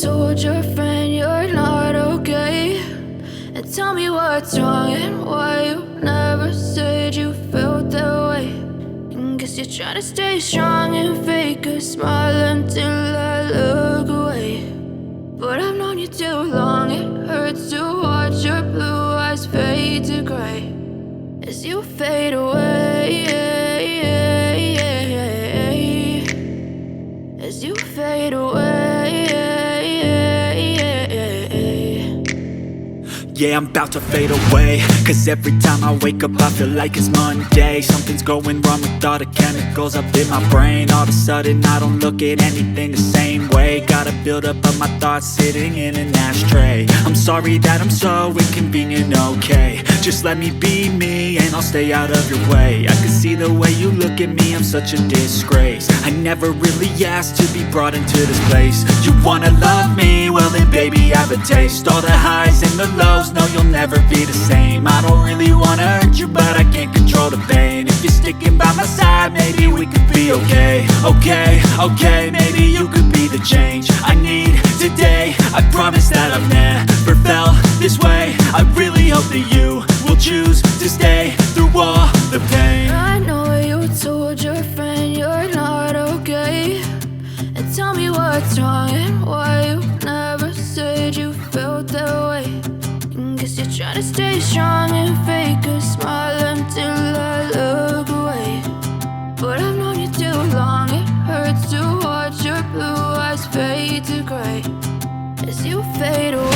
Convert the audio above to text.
told your friend you're not okay, and tell me what's wrong and why you never said you felt that way. And guess you're trying to stay strong and fake a smile until I look away. But I've known you too long, it hurts to watch your blue eyes fade to gray as you fade away, as you fade away. Yeah, I'm about to fade away, cause every time I wake up I feel like it's Monday. Something's going wrong with all the chemicals up in my brain. All of a sudden I don't look at anything the same way. Gotta build up of my thoughts sitting in an ashtray. I'm sorry that I'm so inconvenient, okay. Just let me be me and I'll stay out of your way. I can see the way you look at me, I'm such a disgrace. I never really asked to be brought into this place. You wanna love me? Well then baby I have a taste. All the highs and the lows, no you'll never be the same. I don't really wanna hurt you but I can't control the pain. If you're sticking by my side maybe we could be okay. Okay, maybe you could be the change I need today. I promise that I've never felt this way. I really hope that you will choose to stay through all the pain. I know you told your friend you're not okay, and tell me what's wrong and why you never said you felt that way. And guess you're trying to stay strong and fake a smile until I look away. But I've known you too long, it hurts to watch your blue eyes fade to gray as you fade away.